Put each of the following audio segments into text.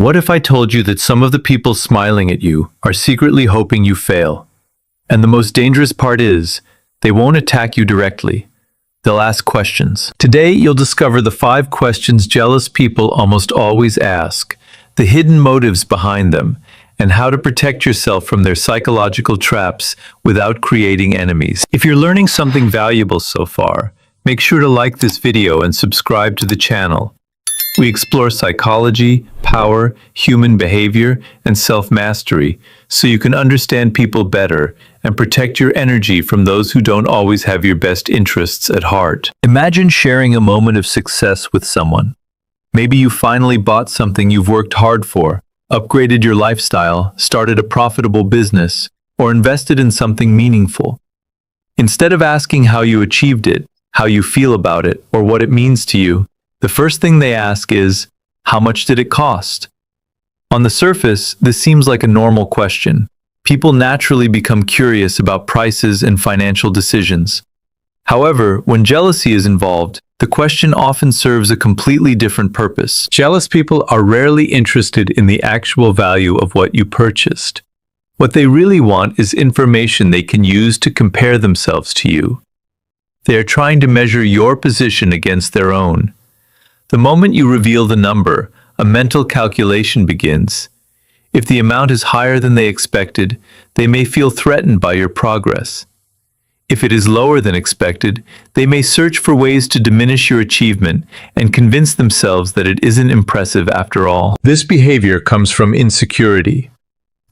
What if I told you that some of the people smiling at you are secretly hoping you fail? And the most dangerous part is, they won't attack you directly. They'll ask questions. Today, you'll discover the 5 questions jealous people almost always ask, the hidden motives behind them, and how to protect yourself from their psychological traps without creating enemies. If you're learning something valuable so far, make sure to like this video and subscribe to the channel. We explore psychology, power, human behavior, and self-mastery so you can understand people better and protect your energy from those who don't always have your best interests at heart. Imagine sharing a moment of success with someone. Maybe you finally bought something you've worked hard for, upgraded your lifestyle, started a profitable business, or invested in something meaningful. Instead of asking how you achieved it, how you feel about it, or what it means to you, the first thing they ask is, how much did it cost? On the surface, this seems like a normal question. People naturally become curious about prices and financial decisions. However, when jealousy is involved, the question often serves a completely different purpose. Jealous people are rarely interested in the actual value of what you purchased. What they really want is information they can use to compare themselves to you. They are trying to measure your position against their own. The moment you reveal the number, a mental calculation begins. If the amount is higher than they expected, they may feel threatened by your progress. If it is lower than expected, they may search for ways to diminish your achievement and convince themselves that it isn't impressive after all. This behavior comes from insecurity.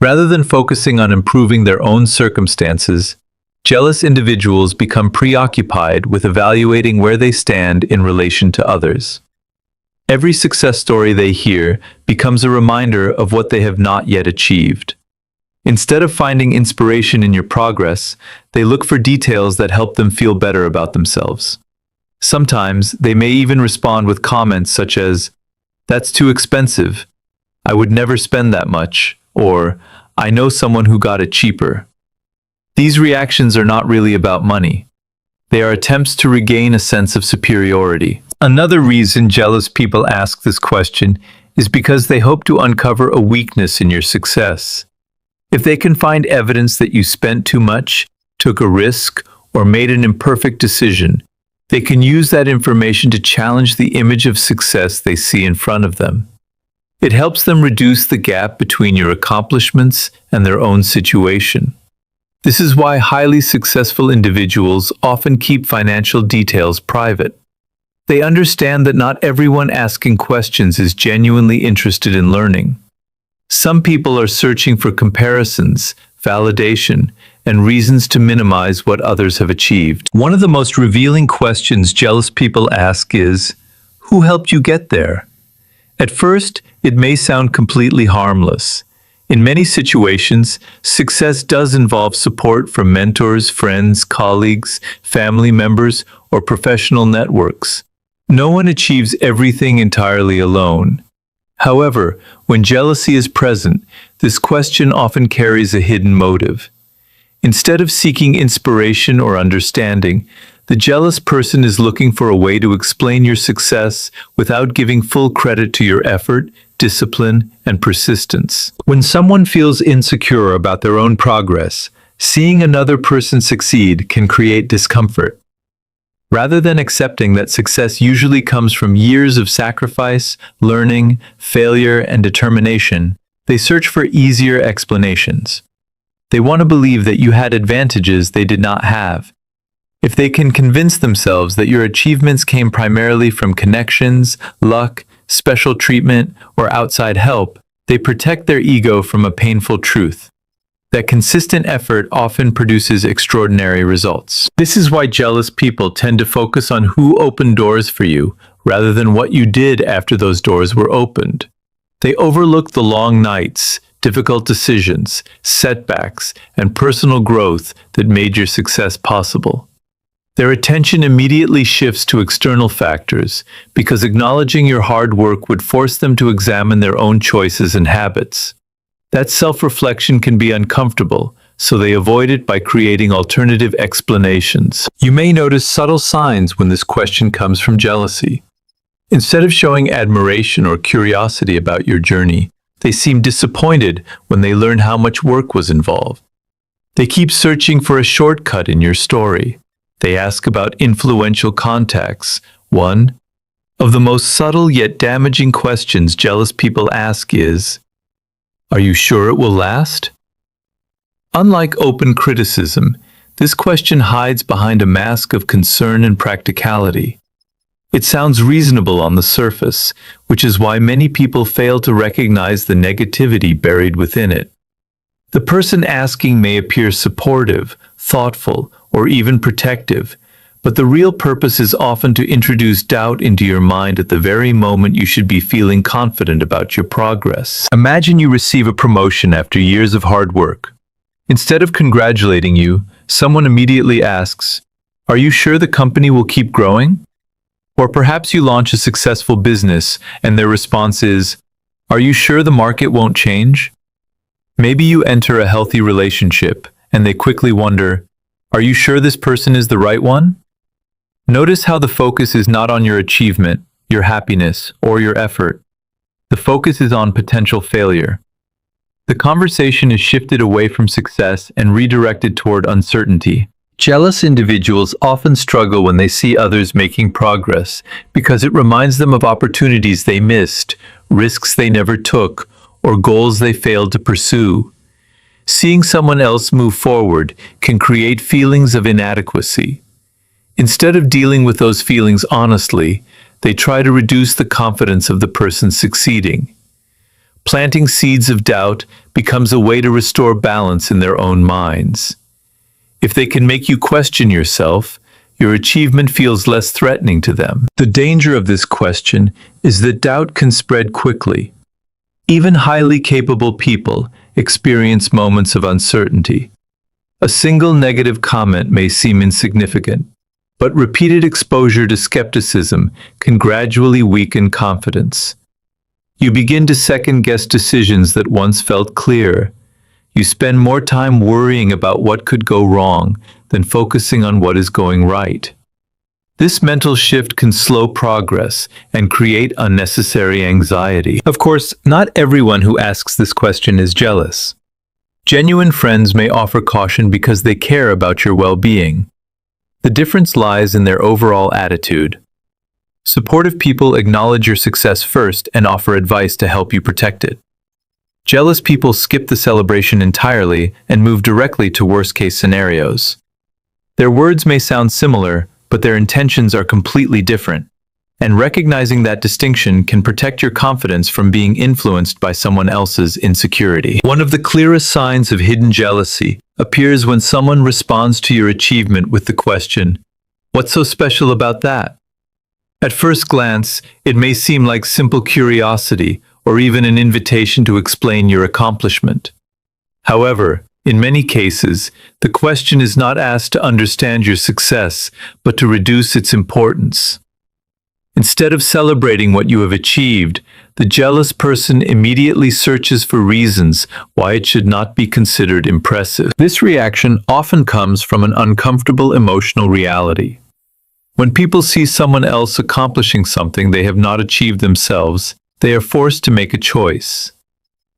Rather than focusing on improving their own circumstances, jealous individuals become preoccupied with evaluating where they stand in relation to others. Every success story they hear becomes a reminder of what they have not yet achieved. Instead of finding inspiration in your progress, they look for details that help them feel better about themselves. Sometimes they may even respond with comments such as, "That's too expensive," "I would never spend that much," or "I know someone who got it cheaper." These reactions are not really about money. They are attempts to regain a sense of superiority. Another reason jealous people ask this question is because they hope to uncover a weakness in your success. If they can find evidence that you spent too much, took a risk, or made an imperfect decision, they can use that information to challenge the image of success they see in front of them. It helps them reduce the gap between your accomplishments and their own situation. This is why highly successful individuals often keep financial details private. They understand that not everyone asking questions is genuinely interested in learning. Some people are searching for comparisons, validation, and reasons to minimize what others have achieved. One of the most revealing questions jealous people ask is, who helped you get there? At first, it may sound completely harmless. In many situations, success does involve support from mentors, friends, colleagues, family members, or professional networks. No one achieves everything entirely alone. However, when jealousy is present, this question often carries a hidden motive. Instead of seeking inspiration or understanding, the jealous person is looking for a way to explain your success without giving full credit to your effort, discipline, and persistence. When someone feels insecure about their own progress, seeing another person succeed can create discomfort. Rather than accepting that success usually comes from years of sacrifice, learning, failure, and determination, they search for easier explanations. They want to believe that you had advantages they did not have. If they can convince themselves that your achievements came primarily from connections, luck, special treatment, or outside help, they protect their ego from a painful truth. That consistent effort often produces extraordinary results. This is why jealous people tend to focus on who opened doors for you, rather than what you did after those doors were opened. They overlook the long nights, difficult decisions, setbacks, and personal growth that made your success possible. Their attention immediately shifts to external factors, because acknowledging your hard work would force them to examine their own choices and habits. That self-reflection can be uncomfortable, so they avoid it by creating alternative explanations. You may notice subtle signs when this question comes from jealousy. Instead of showing admiration or curiosity about your journey, They seem disappointed when they learn how much work was involved. They keep searching for a shortcut in your story. They ask about influential contacts. One of the most subtle yet damaging questions jealous people ask is, "Are you sure it will last?" Unlike open criticism, this question hides behind a mask of concern and practicality. It sounds reasonable on the surface, which is why many people fail to recognize the negativity buried within it. The person asking may appear supportive, thoughtful, or even protective, but the real purpose is often to introduce doubt into your mind at the very moment you should be feeling confident about your progress. Imagine you receive a promotion after years of hard work. Instead of congratulating you, someone immediately asks, "Are you sure the company will keep growing?" Or perhaps you launch a successful business and their response is, "Are you sure the market won't change?" Maybe you enter a healthy relationship and they quickly wonder, "Are you sure this person is the right one?" Notice how the focus is not on your achievement, your happiness, or your effort. The focus is on potential failure. The conversation is shifted away from success and redirected toward uncertainty. Jealous individuals often struggle when they see others making progress because it reminds them of opportunities they missed, risks they never took, or goals they failed to pursue. Seeing someone else move forward can create feelings of inadequacy. Instead of dealing with those feelings honestly, they try to reduce the confidence of the person succeeding. Planting seeds of doubt becomes a way to restore balance in their own minds. If they can make you question yourself, your achievement feels less threatening to them. The danger of this question is that doubt can spread quickly. Even highly capable people experience moments of uncertainty. A single negative comment may seem insignificant, but repeated exposure to skepticism can gradually weaken confidence. You begin to second-guess decisions that once felt clear. You spend more time worrying about what could go wrong than focusing on what is going right. This mental shift can slow progress and create unnecessary anxiety. Of course, not everyone who asks this question is jealous. Genuine friends may offer caution because they care about your well-being. The difference lies in their overall attitude. Supportive people acknowledge your success first and offer advice to help you protect it. Jealous people skip the celebration entirely and move directly to worst-case scenarios. Their words may sound similar, but their intentions are completely different, and recognizing that distinction can protect your confidence from being influenced by someone else's insecurity. One of the clearest signs of hidden jealousy appears when someone responds to your achievement with the question, "What's so special about that?" At first glance, it may seem like simple curiosity or even an invitation to explain your accomplishment. However, in many cases, the question is not asked to understand your success, but to reduce its importance. Instead of celebrating what you have achieved, the jealous person immediately searches for reasons why it should not be considered impressive. This reaction often comes from an uncomfortable emotional reality. When people see someone else accomplishing something they have not achieved themselves, they are forced to make a choice.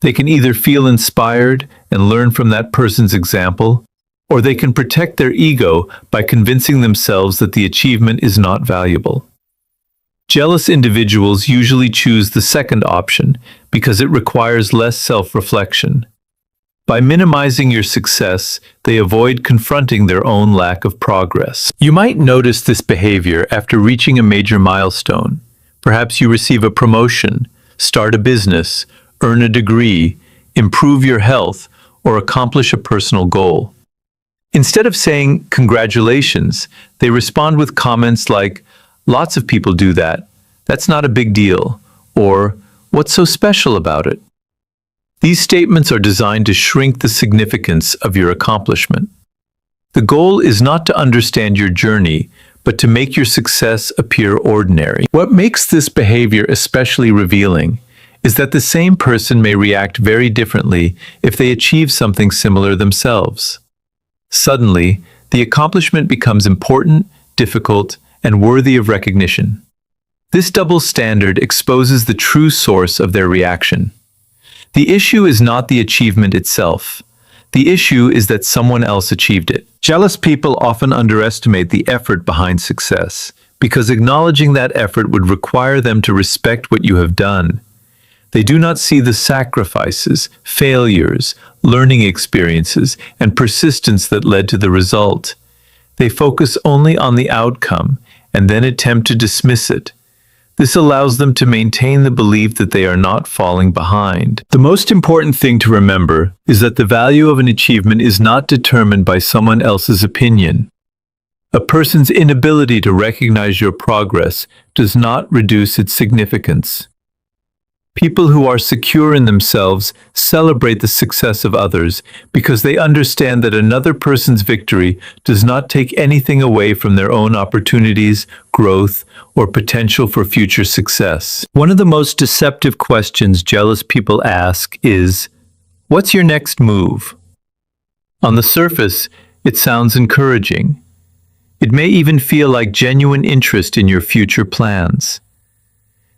They can either feel inspired and learn from that person's example, or they can protect their ego by convincing themselves that the achievement is not valuable. Jealous individuals usually choose the second option because it requires less self-reflection. By minimizing your success, they avoid confronting their own lack of progress. You might notice this behavior after reaching a major milestone. Perhaps you receive a promotion, start a business, earn a degree, improve your health, or accomplish a personal goal. Instead of saying, "Congratulations," they respond with comments like, "Lots of people do that. That's not a big deal," or "What's so special about it?" These statements are designed to shrink the significance of your accomplishment. The goal is not to understand your journey, but to make your success appear ordinary. What makes this behavior especially revealing is that the same person may react very differently if they achieve something similar themselves. Suddenly, the accomplishment becomes important, difficult, and worthy of recognition. This double standard exposes the true source of their reaction. The issue is not the achievement itself. The issue is that someone else achieved it. Jealous people often underestimate the effort behind success, because acknowledging that effort would require them to respect what you have done. They do not see the sacrifices, failures, learning experiences, and persistence that led to the result. They focus only on the outcome and then attempt to dismiss it. This allows them to maintain the belief that they are not falling behind. The most important thing to remember is that the value of an achievement is not determined by someone else's opinion. A person's inability to recognize your progress does not reduce its significance. People who are secure in themselves celebrate the success of others because they understand that another person's victory does not take anything away from their own opportunities, growth, or potential for future success. One of the most deceptive questions jealous people ask is, "What's your next move?" On the surface, it sounds encouraging. It may even feel like genuine interest in your future plans.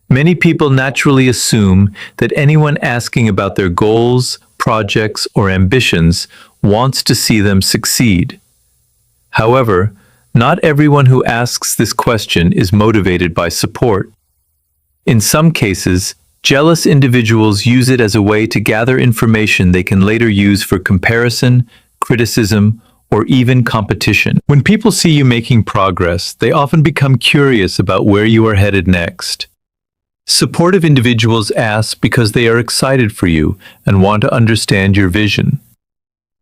Many people naturally assume that anyone asking about their goals, projects, or ambitions wants to see them succeed. However, not everyone who asks this question is motivated by support. In some cases, jealous individuals use it as a way to gather information they can later use for comparison, criticism, or even competition. When people see you making progress, they often become curious about where you are headed next. Supportive individuals ask because they are excited for you and want to understand your vision.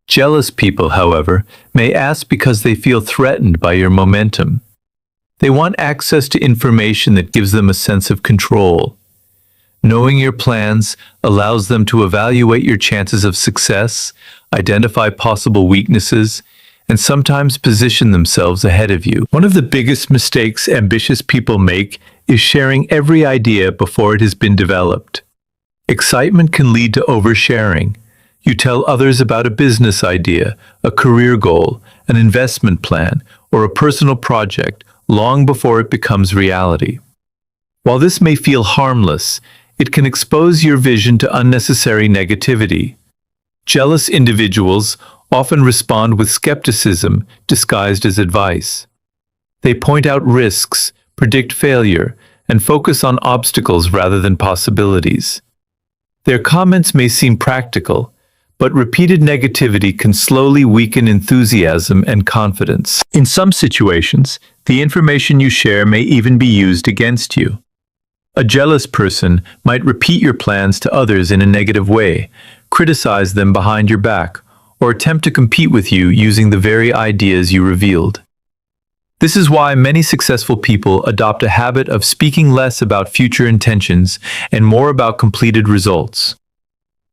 Jealous people, however, may ask because they feel threatened by your momentum. They want access to information that gives them a sense of control. Knowing your plans allows them to evaluate your chances of success, identify possible weaknesses, and sometimes position themselves ahead of you. One of the biggest mistakes ambitious people make is sharing every idea before it has been developed. Excitement can lead to oversharing. You tell others about a business idea, a career goal, an investment plan, or a personal project long before it becomes reality. While this may feel harmless, it can expose your vision to unnecessary negativity. Jealous individuals often respond with skepticism disguised as advice. They point out risks, predict failure, and focus on obstacles rather than possibilities. Their comments may seem practical, but repeated negativity can slowly weaken enthusiasm and confidence. In some situations, the information you share may even be used against you. A jealous person might repeat your plans to others in a negative way, criticize them behind your back, or attempt to compete with you using the very ideas you revealed. This is why many successful people adopt a habit of speaking less about future intentions and more about completed results.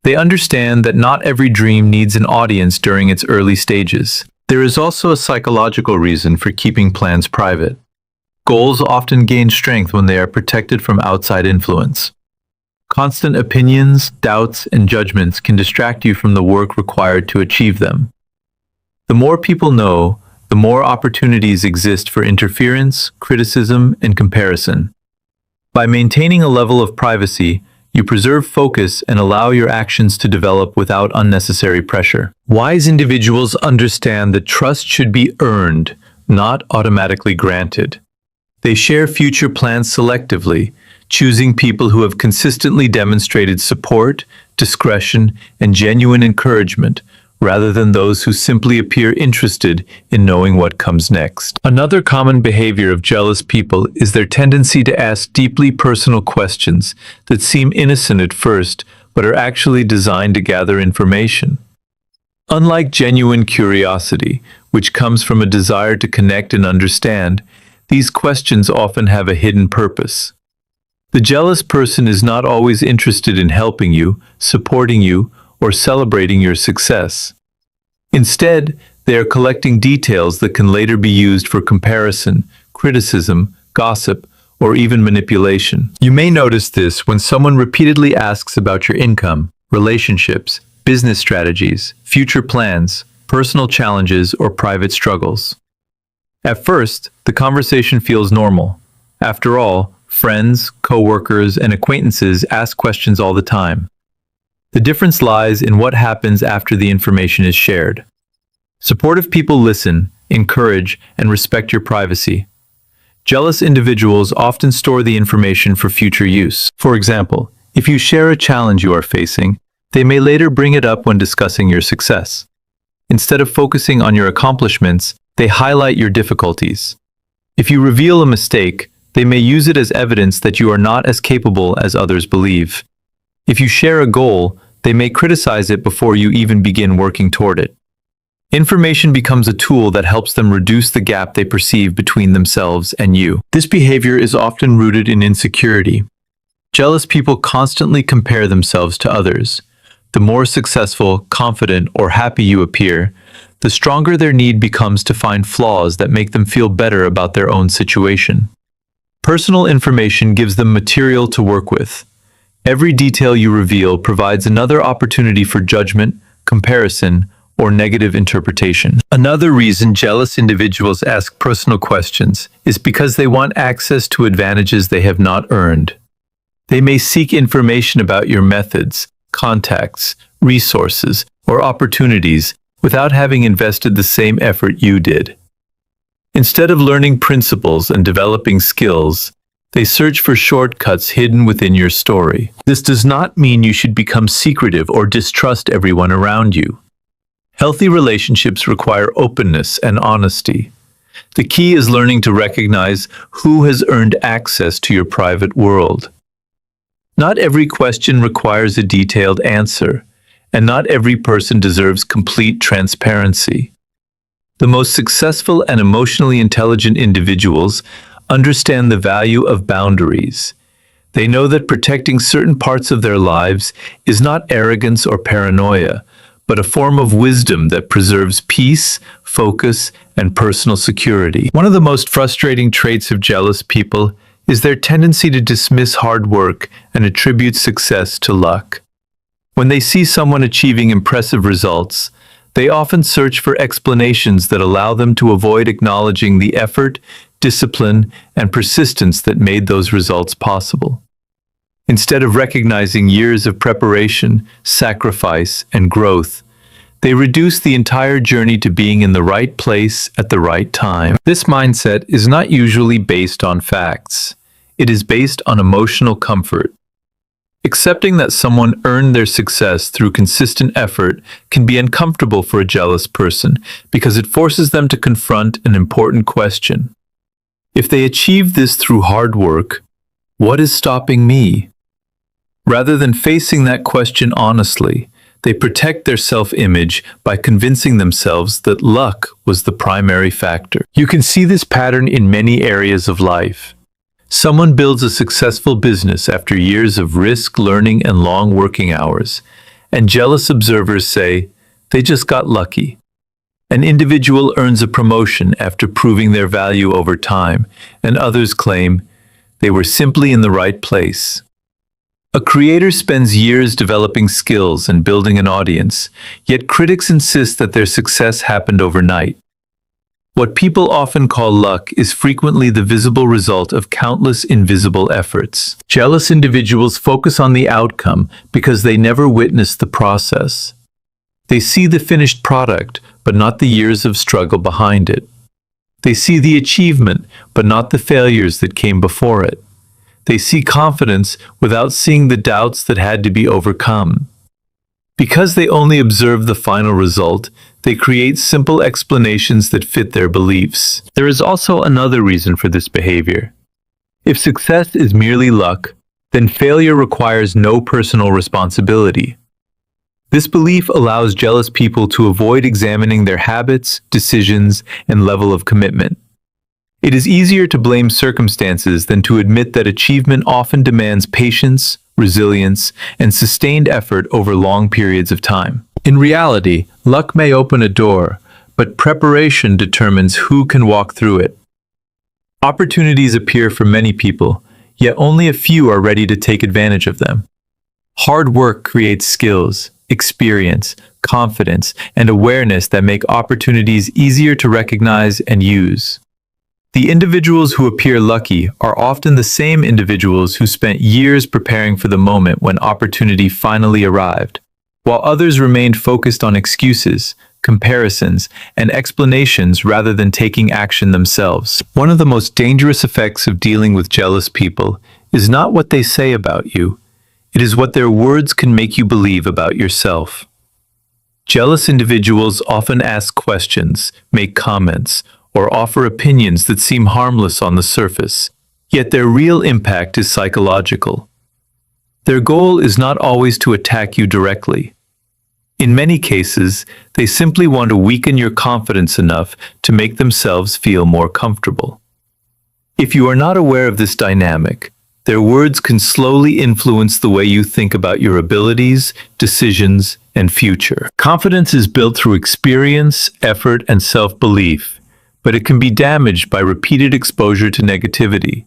They understand that not every dream needs an audience during its early stages. There is also a psychological reason for keeping plans private. Goals often gain strength when they are protected from outside influence. Constant opinions, doubts, and judgments can distract you from the work required to achieve them. The more people know, the more opportunities exist for interference, criticism, and comparison. By maintaining a level of privacy, you preserve focus and allow your actions to develop without unnecessary pressure. Wise individuals understand that trust should be earned, not automatically granted. They share future plans selectively, choosing people who have consistently demonstrated support, discretion, and genuine encouragement, rather than those who simply appear interested in knowing what comes next. Another common behavior of jealous people is their tendency to ask deeply personal questions that seem innocent at first, but are actually designed to gather information. Unlike genuine curiosity, which comes from a desire to connect and understand, these questions often have a hidden purpose. The jealous person is not always interested in helping you, supporting you, or celebrating your success. Instead, they are collecting details that can later be used for comparison, criticism, gossip, or even manipulation. You may notice this when someone repeatedly asks about your income, relationships, business strategies, future plans, personal challenges, or private struggles. At first, the conversation feels normal. After all, friends, coworkers, and acquaintances ask questions all the time. The difference lies in what happens after the information is shared. Supportive people listen, encourage, and respect your privacy. Jealous individuals often store the information for future use. For example, if you share a challenge you are facing, they may later bring it up when discussing your success. Instead of focusing on your accomplishments, they highlight your difficulties. If you reveal a mistake, they may use it as evidence that you are not as capable as others believe. If you share a goal, they may criticize it before you even begin working toward it. Information becomes a tool that helps them reduce the gap they perceive between themselves and you. This behavior is often rooted in insecurity. Jealous people constantly compare themselves to others. The more successful, confident, or happy you appear, the stronger their need becomes to find flaws that make them feel better about their own situation. Personal information gives them material to work with. Every detail you reveal provides another opportunity for judgment, comparison, or negative interpretation. Another reason jealous individuals ask personal questions is because they want access to advantages they have not earned. They may seek information about your methods, contacts, resources, or opportunities without having invested the same effort you did. Instead of learning principles and developing skills, they search for shortcuts hidden within your story. This does not mean you should become secretive or distrust everyone around you. Healthy relationships require openness and honesty. The key is learning to recognize who has earned access to your private world. Not every question requires a detailed answer, and not every person deserves complete transparency. The most successful and emotionally intelligent individuals understand the value of boundaries. They know that protecting certain parts of their lives is not arrogance or paranoia, but a form of wisdom that preserves peace, focus, and personal security. One of the most frustrating traits of jealous people is their tendency to dismiss hard work and attribute success to luck. When they see someone achieving impressive results, they often search for explanations that allow them to avoid acknowledging the effort, discipline, and persistence that made those results possible. Instead of recognizing years of preparation, sacrifice, and growth, they reduce the entire journey to being in the right place at the right time. This mindset is not usually based on facts. It is based on emotional comfort. Accepting that someone earned their success through consistent effort can be uncomfortable for a jealous person because it forces them to confront an important question. If they achieve this through hard work, what is stopping me? Rather than facing that question honestly, they protect their self-image by convincing themselves that luck was the primary factor. You can see this pattern in many areas of life. Someone builds a successful business after years of risk, learning, and long working hours, and jealous observers say, they just got lucky. An individual earns a promotion after proving their value over time, and others claim they were simply in the right place. A creator spends years developing skills and building an audience, yet critics insist that their success happened overnight. What people often call luck is frequently the visible result of countless invisible efforts. Jealous individuals focus on the outcome because they never witness the process. They see the finished product, but not the years of struggle behind it. They see the achievement, but not the failures that came before it. They see confidence without seeing the doubts that had to be overcome. Because they only observe the final result, they create simple explanations that fit their beliefs. There is also another reason for this behavior. If success is merely luck, then failure requires no personal responsibility. This belief allows jealous people to avoid examining their habits, decisions, and level of commitment. It is easier to blame circumstances than to admit that achievement often demands patience, resilience, and sustained effort over long periods of time. In reality, luck may open a door, but preparation determines who can walk through it. Opportunities appear for many people, yet only a few are ready to take advantage of them. Hard work creates skills, experience, confidence, and awareness that make opportunities easier to recognize and use. The individuals who appear lucky are often the same individuals who spent years preparing for the moment when opportunity finally arrived, while others remained focused on excuses, comparisons, and explanations rather than taking action themselves. One of the most dangerous effects of dealing with jealous people is not what they say about you, it is what their words can make you believe about yourself. Jealous individuals often ask questions, make comments, or offer opinions that seem harmless on the surface, yet their real impact is psychological. Their goal is not always to attack you directly. In many cases, they simply want to weaken your confidence enough to make themselves feel more comfortable. If you are not aware of this dynamic, their words can slowly influence the way you think about your abilities, decisions, and future. Confidence is built through experience, effort, and self-belief, but it can be damaged by repeated exposure to negativity.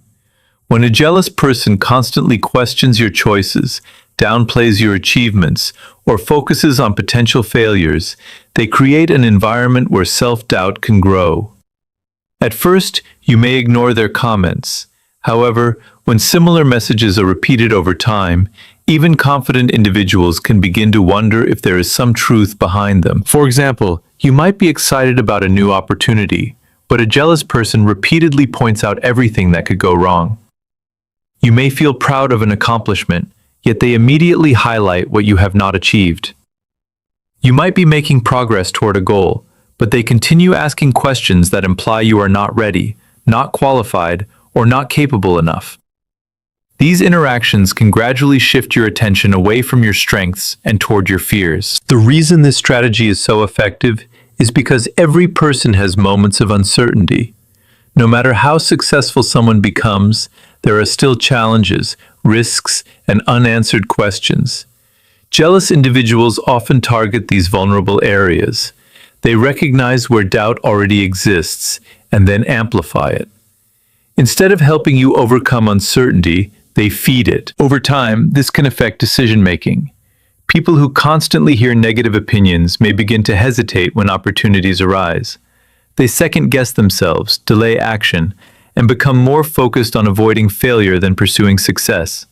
When a jealous person constantly questions your choices, downplays your achievements, or focuses on potential failures, they create an environment where self-doubt can grow. At first, you may ignore their comments. However, when similar messages are repeated over time, even confident individuals can begin to wonder if there is some truth behind them. For example, you might be excited about a new opportunity, but a jealous person repeatedly points out everything that could go wrong. You may feel proud of an accomplishment, yet they immediately highlight what you have not achieved. You might be making progress toward a goal, but they continue asking questions that imply you are not ready, not qualified, or not capable enough. These interactions can gradually shift your attention away from your strengths and toward your fears. The reason this strategy is so effective is because every person has moments of uncertainty. No matter how successful someone becomes, there are still challenges, risks, and unanswered questions. Jealous individuals often target these vulnerable areas. They recognize where doubt already exists and then amplify it. Instead of helping you overcome uncertainty, they feed it. Over time, this can affect decision-making. People who constantly hear negative opinions may begin to hesitate when opportunities arise. They second-guess themselves, delay action, and become more focused on avoiding failure than pursuing success.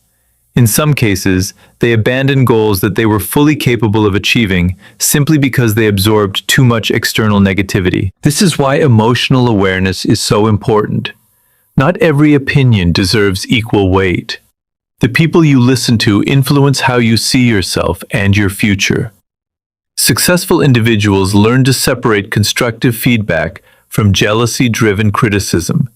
In some cases, they abandon goals that they were fully capable of achieving simply because they absorbed too much external negativity. This is why emotional awareness is so important. Not every opinion deserves equal weight. The people you listen to influence how you see yourself and your future. Successful individuals learn to separate constructive feedback from jealousy-driven criticism.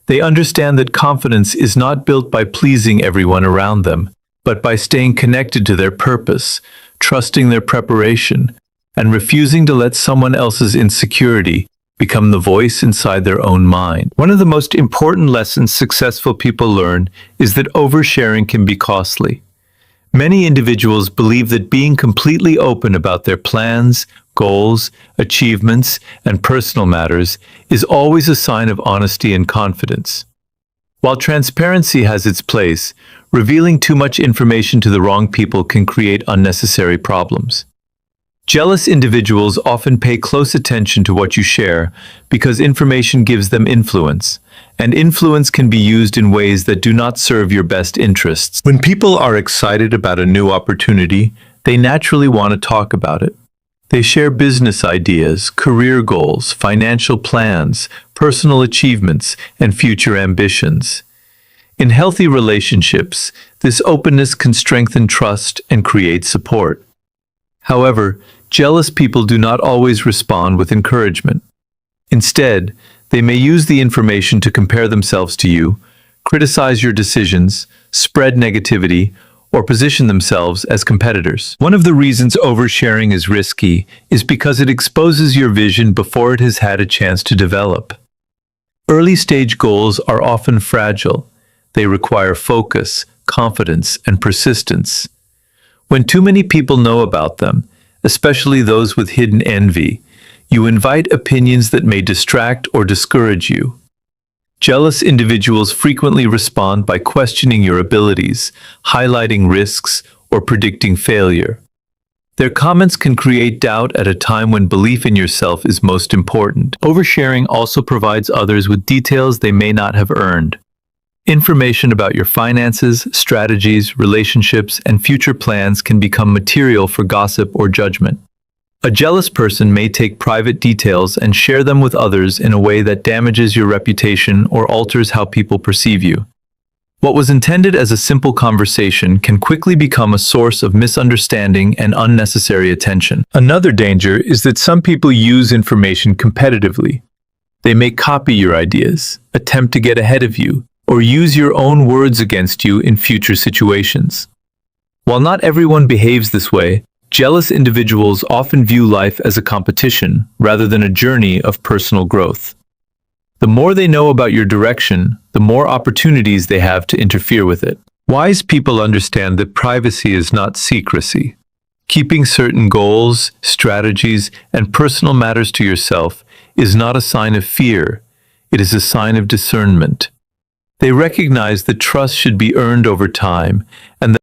They understand that confidence is not built by pleasing everyone around them, but by staying connected to their purpose, trusting their preparation, and refusing to let someone else's insecurity become the voice inside their own mind. One of the most important lessons successful people learn is that oversharing can be costly. Many individuals believe that being completely open about their plans, goals, achievements, and personal matters is always a sign of honesty and confidence. While transparency has its place, revealing too much information to the wrong people can create unnecessary problems. Jealous individuals often pay close attention to what you share because information gives them influence, and influence can be used in ways that do not serve your best interests. When people are excited about a new opportunity, they naturally want to talk about it. They share business ideas, career goals, financial plans, personal achievements, and future ambitions. In healthy relationships, this openness can strengthen trust and create support. However, jealous people do not always respond with encouragement. Instead, they may use the information to compare themselves to you, criticize your decisions, spread negativity, or position themselves as competitors. One of the reasons oversharing is risky is because it exposes your vision before it has had a chance to develop. Early-stage goals are often fragile. They require focus, confidence, and persistence. When too many people know about them, especially those with hidden envy, you invite opinions that may distract or discourage you. Jealous individuals frequently respond by questioning your abilities, highlighting risks, or predicting failure. Their comments can create doubt at a time when belief in yourself is most important. Oversharing also provides others with details they may not have earned. Information about your finances, strategies, relationships, and future plans can become material for gossip or judgment. A jealous person may take private details and share them with others in a way that damages your reputation or alters how people perceive you. What was intended as a simple conversation can quickly become a source of misunderstanding and unnecessary attention. Another danger is that some people use information competitively. They may copy your ideas, attempt to get ahead of you, or use your own words against you in future situations. While not everyone behaves this way, jealous individuals often view life as a competition rather than a journey of personal growth. The more they know about your direction, the more opportunities they have to interfere with it. Wise people understand that privacy is not secrecy. Keeping certain goals, strategies, and personal matters to yourself is not a sign of fear. It is a sign of discernment. They recognize that trust should be earned over time and that